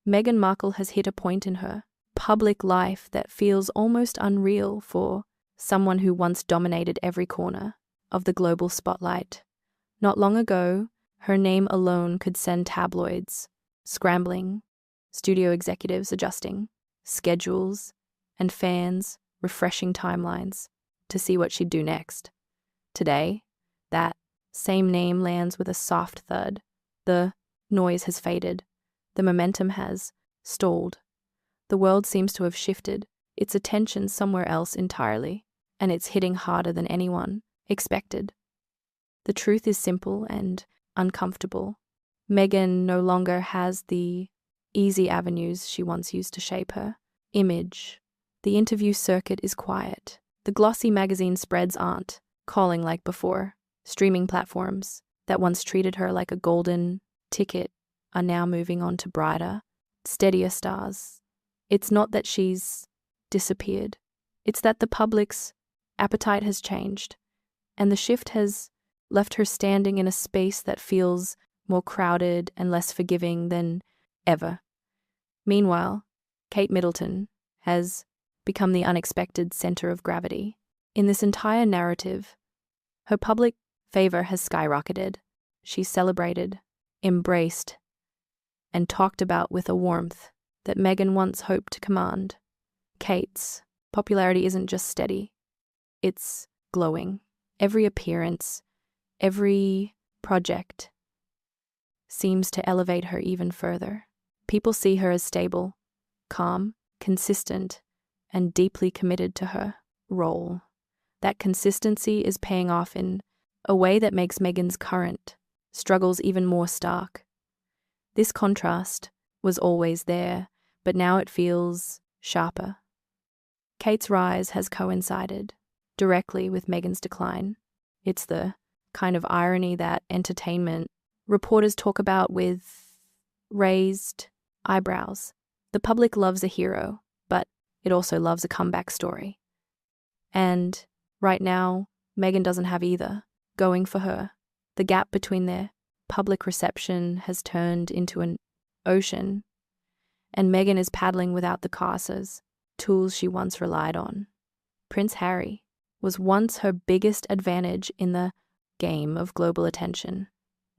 Meghan Markle has hit a point in her public life that feels almost unreal for someone who once dominated every corner of the global spotlight. Not long ago, her name alone could send tabloids scrambling, studio executives adjusting schedules, and fans refreshing timelines to see what she'd do next. Today, that same name lands with a soft thud. The noise has faded. The momentum has stalled. The world seems to have shifted its attention somewhere else entirely, and it's hitting harder than anyone expected. The truth is simple and uncomfortable. Meghan no longer has the easy avenues she once used to shape her image. The interview circuit is quiet. The glossy magazine spreads aren't calling like before. Streaming platforms that once treated her like a golden ticket are now moving on to brighter, steadier stars. It's not that she's disappeared. It's that the public's appetite has changed, and the shift has left her standing in a space that feels more crowded and less forgiving than ever. Meanwhile, Kate Middleton has become the unexpected center of gravity. In this entire narrative, her public favor has skyrocketed. She's celebrated, embraced, and talked about with a warmth that Meghan once hoped to command. Kate's popularity isn't just steady, it's glowing. Every appearance, every project seems to elevate her even further. People see her as stable, calm, consistent, and deeply committed to her role. That consistency is paying off in a way that makes Meghan's current struggles even more stark. This contrast was always there, but now it feels sharper. Kate's rise has coincided directly with Meghan's decline. It's the kind of irony that entertainment reporters talk about with raised eyebrows. The public loves a hero, but it also loves a comeback story. And right now, Meghan doesn't have either going for her. The gap between their public reception has turned into an ocean, and Meghan is paddling without the casters, tools she once relied on. Prince Harry was once her biggest advantage in the game of global attention.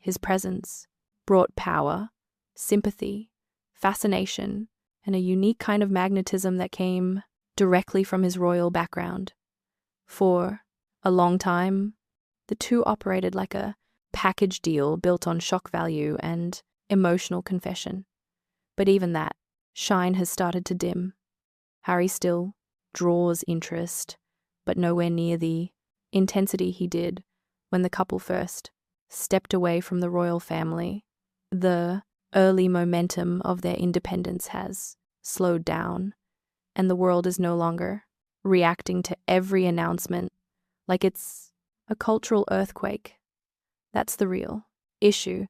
His presence brought power, sympathy, fascination, and a unique kind of magnetism that came directly from his royal background. For a long time, the two operated like a package deal built on shock value and emotional confession. But even that shine has started to dim. Harry still draws interest, but nowhere near the intensity he did when the couple first stepped away from the royal family. The early momentum of their independence has slowed down, and the world is no longer reacting to every announcement like it's a cultural earthquake. That's the real issue.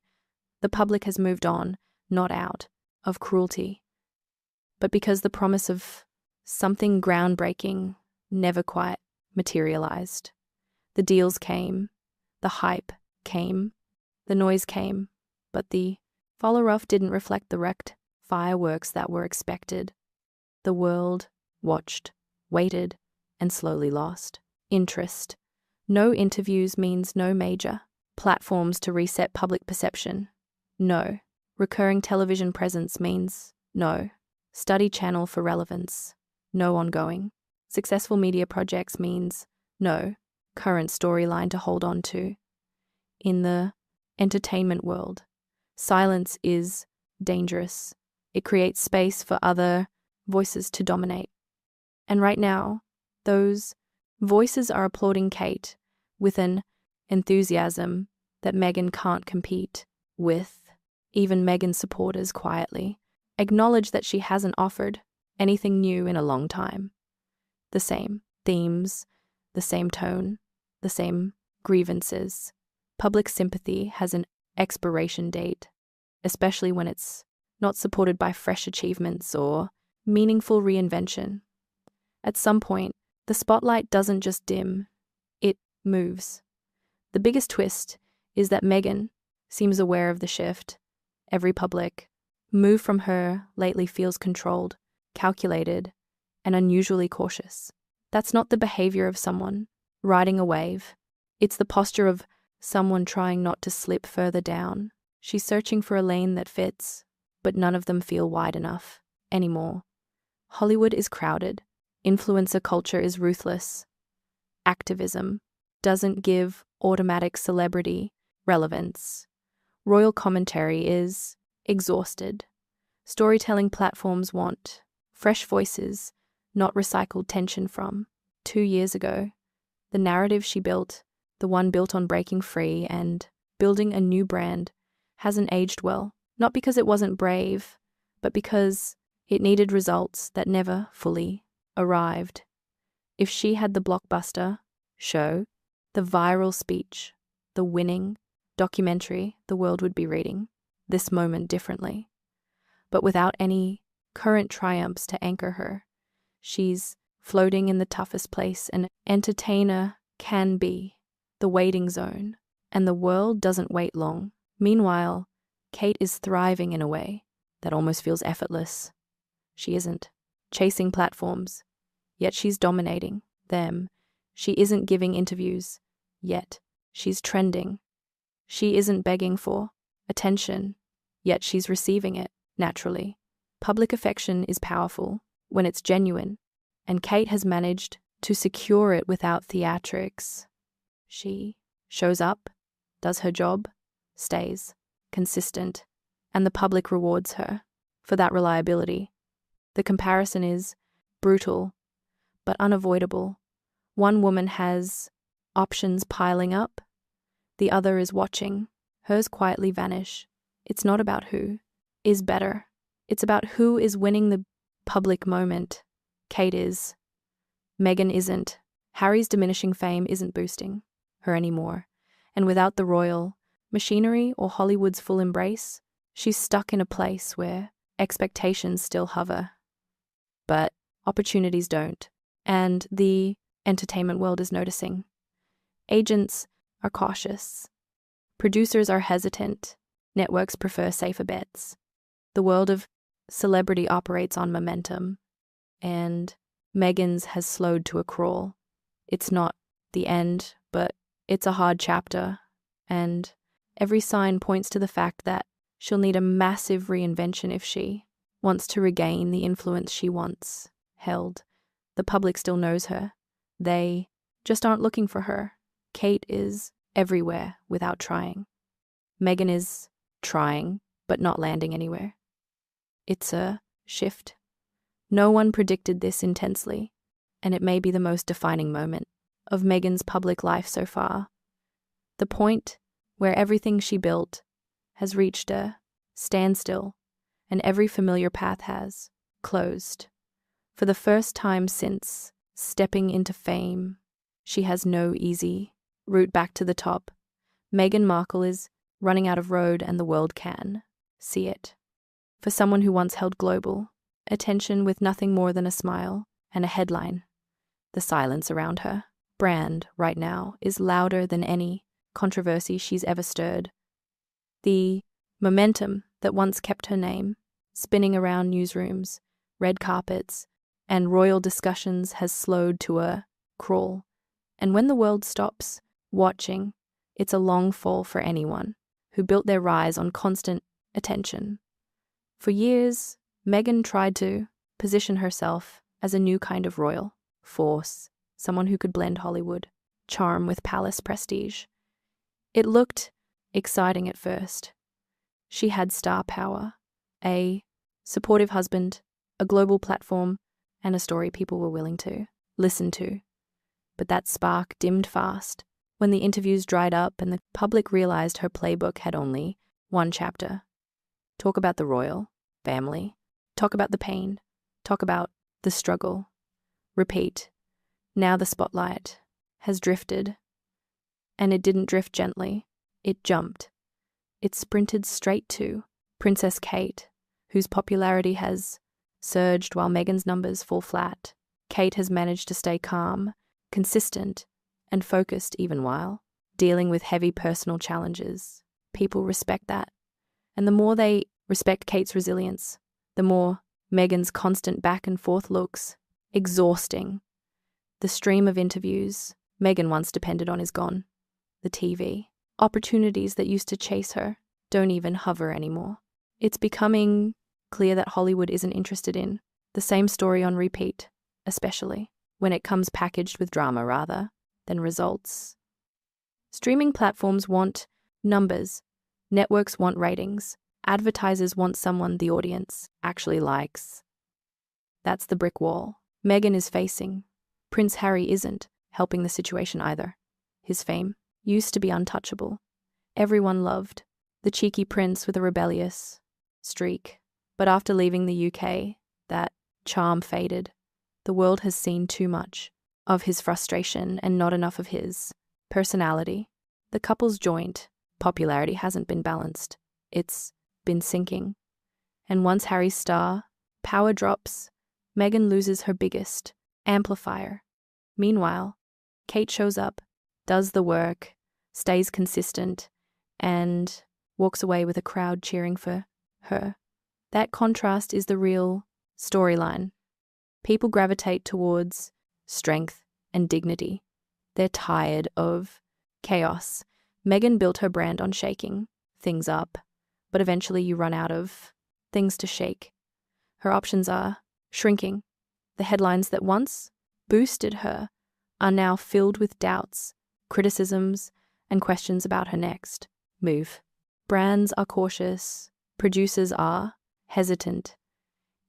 The public has moved on, not out of cruelty, but because the promise of something groundbreaking never quite materialized. The deals came, the hype came, the noise came, but the follow-up didn't reflect the wrecked fireworks that were expected. The world watched, waited, and slowly lost interest. No interviews means no major platforms to reset public perception. No recurring television presence means no study channel for relevance. No ongoing successful media projects means no current storyline to hold on to. In the entertainment world, silence is dangerous. It creates space for other voices to dominate. And right now, those voices are applauding Kate with an enthusiasm that Meghan can't compete with. Even Meghan's supporters quietly acknowledge that she hasn't offered anything new in a long time. The same themes, the same tone, the same grievances. Public sympathy has an expiration date, especially when it's not supported by fresh achievements or meaningful reinvention. At some point, the spotlight doesn't just dim, it moves. The biggest twist is that Meghan seems aware of the shift. Every public move from her lately feels controlled, calculated, and unusually cautious. That's not the behavior of someone riding a wave. It's the posture of someone trying not to slip further down. She's searching for a lane that fits, but none of them feel wide enough anymore. Hollywood is crowded. Influencer culture is ruthless. Activism doesn't give automatic celebrity relevance. Royal commentary is exhausted. Storytelling platforms want fresh voices, not recycled tension from 2 years ago. The narrative she built, the one built on breaking free and building a new brand, hasn't aged well. Not because it wasn't brave, but because it needed results that never fully arrived. If she had the blockbuster show, the viral speech, the winning documentary, the world would be reading this moment differently. But without any current triumphs to anchor her, she's floating in the toughest place an entertainer can be, the waiting zone, and the world doesn't wait long. Meanwhile, Kate is thriving in a way that almost feels effortless. She isn't chasing platforms, yet she's dominating them. She isn't giving interviews, yet she's trending. She isn't begging for attention, yet she's receiving it naturally. Public affection is powerful when it's genuine, and Kate has managed to secure it without theatrics. She shows up, does her job, stays consistent, and the public rewards her for that reliability. The comparison is brutal, but unavoidable. One woman has options piling up, the other is watching hers quietly vanish. It's not about who is better. It's about who is winning the public moment. Kate is. Meghan isn't. Harry's diminishing fame isn't boosting her anymore. And without the royal machinery or Hollywood's full embrace, she's stuck in a place where expectations still hover, but opportunities don't. And the entertainment world is noticing. Agents are cautious. Producers are hesitant. Networks prefer safer bets. The world of celebrity operates on momentum, and Meghan's has slowed to a crawl. It's not the end, but it's a hard chapter, and every sign points to the fact that she'll need a massive reinvention if she wants to regain the influence she once held. The public still knows her. They just aren't looking for her. Kate is everywhere without trying. Meghan is trying, but not landing anywhere. It's a shift. No one predicted this intensely, and it may be the most defining moment of Meghan's public life so far. The point where everything she built has reached a standstill, and every familiar path has closed. For the first time since stepping into fame, she has no easy route back to the top. Meghan Markle is running out of road, and the world can see it. For someone who once held global attention with nothing more than a smile and a headline, the silence around her brand right now is louder than any controversy she's ever stirred. The momentum that once kept her name spinning around newsrooms, red carpets, and royal discussions has slowed to a crawl. And when the world stops watching, it's a long fall for anyone who built their rise on constant attention. For years, Meghan tried to position herself as a new kind of royal force, someone who could blend Hollywood charm with palace prestige. It looked exciting at first. She had star power, a supportive husband, a global platform, and a story people were willing to listen to. But that spark dimmed fast when the interviews dried up and the public realized her playbook had only one chapter. Talk about the royal family. Talk about the pain. Talk about the struggle. Repeat. Now the spotlight has drifted. And it didn't drift gently. It jumped. It sprinted straight to Princess Kate, whose popularity has surged while Meghan's numbers fall flat. Kate has managed to stay calm, consistent, and focused even while dealing with heavy personal challenges. People respect that. And the more they respect Kate's resilience. The more Meghan's constant back and forth looks exhausting. The stream of interviews Meghan once depended on is gone. The TV opportunities that used to chase her don't even hover anymore. It's becoming clear that Hollywood isn't interested in the same story on repeat, especially when it comes packaged with drama rather than results. Streaming platforms want numbers, networks want ratings, advertisers want someone the audience actually likes. That's the brick wall Meghan is facing. Prince Harry isn't helping the situation either. His fame used to be untouchable. Everyone loved the cheeky prince with a rebellious streak. But after leaving the UK, that charm faded. The world has seen too much of his frustration and not enough of his personality. The couple's joint popularity hasn't been balanced. It's been sinking. And once Harry's star power drops, Meghan loses her biggest amplifier. Meanwhile, Kate shows up, does the work, stays consistent, and walks away with a crowd cheering for her. That contrast is the real storyline. People gravitate towards strength and dignity. They're tired of chaos. Meghan built her brand on shaking things up, but eventually you run out of things to shake. Her options are shrinking. The headlines that once boosted her are now filled with doubts, criticisms, and questions about her next move. Brands are cautious. Producers are hesitant.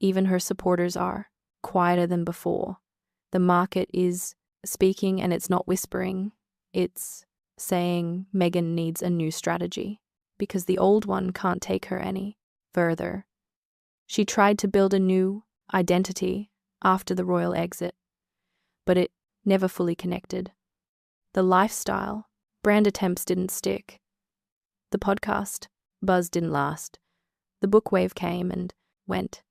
Even her supporters are quieter than before. The market is speaking, and it's not whispering. It's saying Meghan needs a new strategy because the old one can't take her any further. She tried to build a new identity after the royal exit, but it never fully connected. The lifestyle brand attempts didn't stick. The podcast buzz didn't last. The book wave came and went.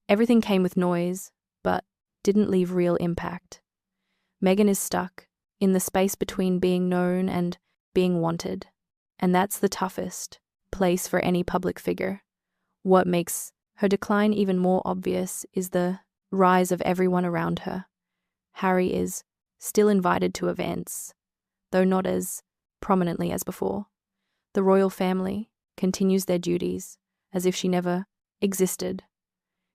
Everything came with noise, but didn't leave real impact. Meghan is stuck in the space between being known and being wanted, and that's the toughest place for any public figure. What makes her decline even more obvious is the rise of everyone around her. Harry is still invited to events, though not as prominently as before. The royal family continues their duties as if she never existed.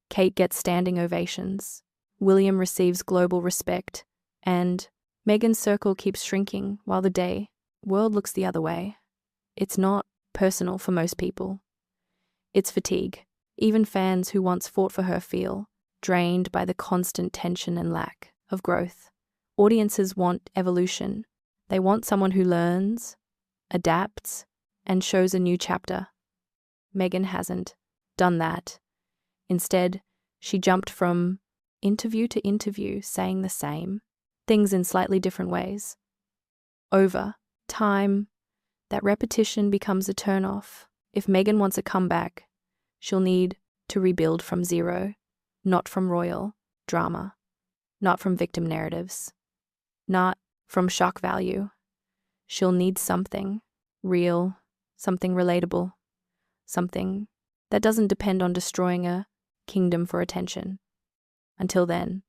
Kate gets standing ovations. William receives global respect, and Meghan's circle keeps shrinking while the world looks the other way. It's not personal for most people. It's fatigue. Even fans who once fought for her feel drained by the constant tension and lack of growth. Audiences want evolution. They want someone who learns, adapts, and shows a new chapter. Meghan hasn't done that. Instead, she jumped from interview to interview, saying the same things in slightly different ways. Over time, that repetition becomes a turn-off. If Meghan wants a comeback, she'll need to rebuild from zero, not from royal drama, not from victim narratives, not from shock value. She'll need something real, something relatable, something that doesn't depend on destroying a kingdom for attention. Until then,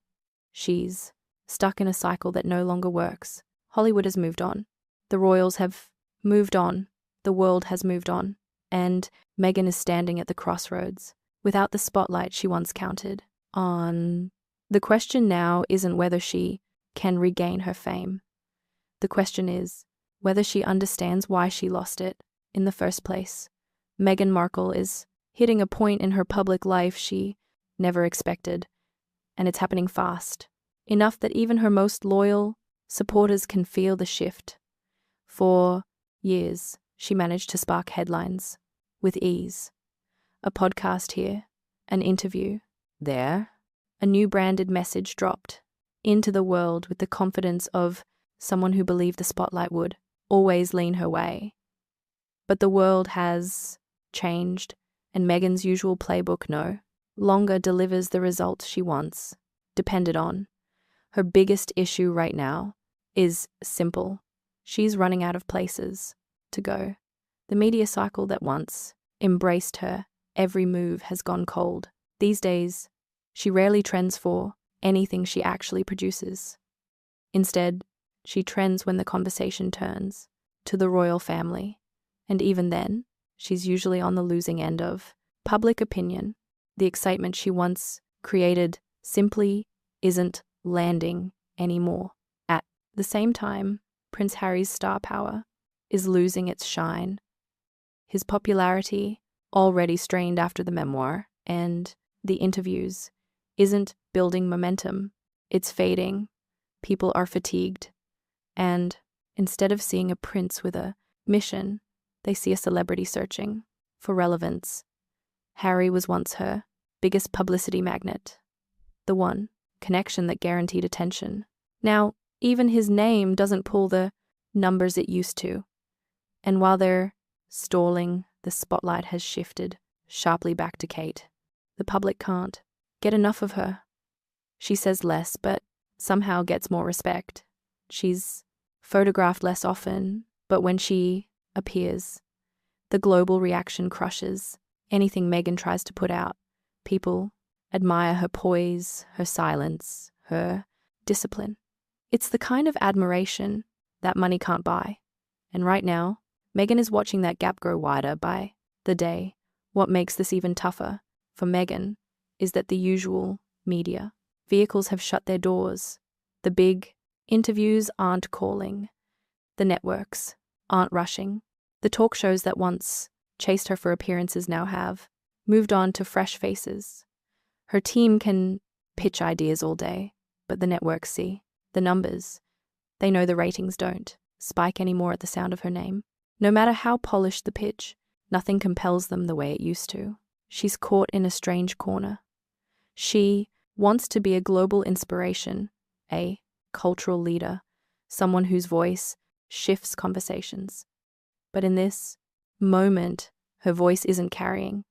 she's stuck in a cycle that no longer works. Hollywood has moved on. The royals have moved on. The world has moved on. And Meghan is standing at the crossroads without the spotlight she once counted on. The question now isn't whether she can regain her fame. The question is whether she understands why she lost it in the first place. Meghan Markle is hitting a point in her public life she never expected, and it's happening fast, enough that even her most loyal supporters can feel the shift. For years, she managed to spark headlines with ease. A podcast here, an interview there, a new branded message dropped into the world with the confidence of someone who believed the spotlight would always lean her way. But the world has changed, and Meghan's usual playbook no longer delivers the results she once depended on. Her biggest issue right now is simple. She's running out of places to go. The media cycle that once embraced her Every move has gone cold. These days, she rarely trends for anything she actually produces. Instead, she trends when the conversation turns to the royal family, and even then, she's usually on the losing end of public opinion. The excitement she once created simply isn't landing anymore. At the same time, Prince Harry's star power is losing its shine. His popularity, already strained after the memoir and the interviews, isn't building momentum. It's fading. People are fatigued. And instead of seeing a prince with a mission, they see a celebrity searching for relevance. Harry was once her biggest publicity magnet, the one connection that guaranteed attention. Now, even his name doesn't pull the numbers it used to. And while they're stalling, the spotlight has shifted sharply back to Kate. The public can't get enough of her. She says less, but somehow gets more respect. She's photographed less often, but when she appears, the global reaction crushes anything Meghan tries to put out. People admire her poise, her silence, her discipline. It's the kind of admiration that money can't buy. And right now, Meghan is watching that gap grow wider by the day. What makes this even tougher for Meghan is that the usual media vehicles have shut their doors. The big interviews aren't calling. The networks aren't rushing. The talk shows that once chased her for appearances now have moved on to fresh faces. Her team can pitch ideas all day, but the networks see the numbers. They know the ratings don't spike anymore at the sound of her name. No matter how polished the pitch, nothing compels them the way it used to. She's caught in a strange corner. She wants to be a global inspiration, a cultural leader, someone whose voice shifts conversations. But in this moment, her voice isn't carrying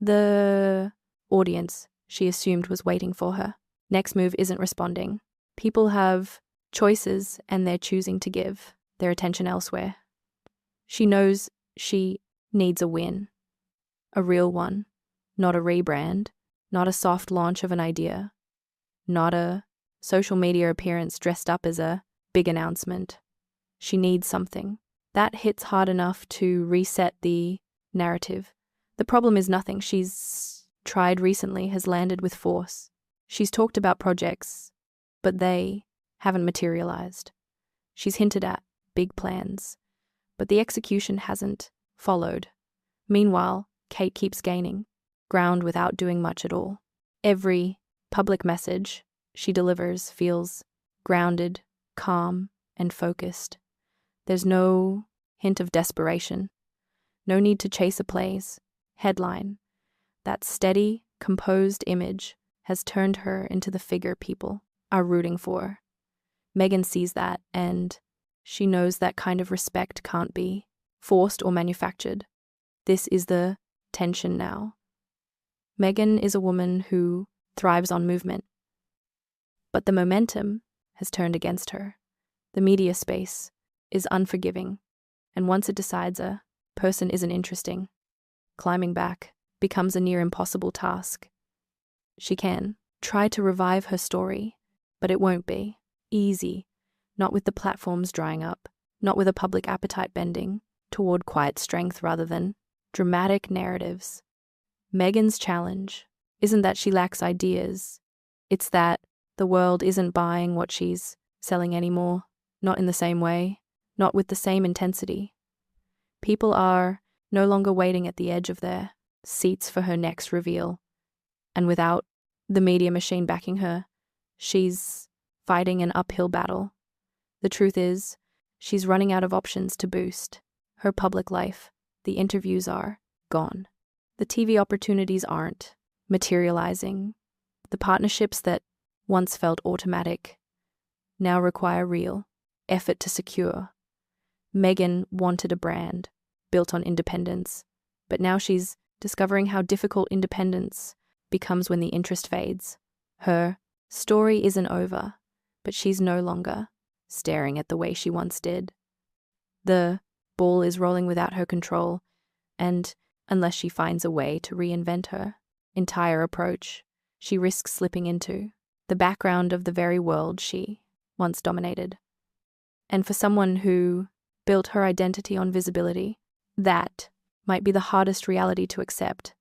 the audience she assumed was waiting for her. Next move isn't responding. People have choices and they're choosing to give their attention elsewhere. She knows she needs a win, a real one, not a rebrand, not a soft launch of an idea, not a social media appearance dressed up as a big announcement. She needs something that hits hard enough to reset the narrative. The problem is nothing she's tried recently has landed with force. She's talked about projects, but they haven't materialized. She's hinted at big plans, but the execution hasn't followed. Meanwhile, Kate keeps gaining ground without doing much at all. Every public message she delivers feels grounded, calm, and focused. There's no hint of desperation, no need to chase a play's headline. That steady, composed image has turned her into the figure people are rooting for. Meghan sees that, and she knows that kind of respect can't be forced or manufactured. This is the tension now. Meghan is a woman who thrives on movement, but the momentum has turned against her. The media space is unforgiving, and once it decides a person isn't interesting, climbing back becomes a near impossible task. She can try to revive her story, but it won't be easy, not with the platforms drying up, not with a public appetite bending toward quiet strength rather than dramatic narratives. Meghan's challenge isn't that she lacks ideas, it's that the world isn't buying what she's selling anymore, not in the same way, not with the same intensity. People are no longer waiting at the edge of their seats for her next reveal, and without the media machine backing her, she's fighting an uphill battle. The truth is, she's running out of options to boost her public life. The interviews are gone. The TV opportunities aren't materializing. The partnerships that once felt automatic now require real effort to secure. Meghan wanted a brand built on independence, but now she's discovering how difficult independence becomes when the interest fades. Her story isn't over, but she's no longer staring at the way she once did. The ball is rolling without her control, and unless she finds a way to reinvent her entire approach. She risks slipping into the background of the very world she once dominated. And for someone who built her identity on visibility, that might be the hardest reality to accept.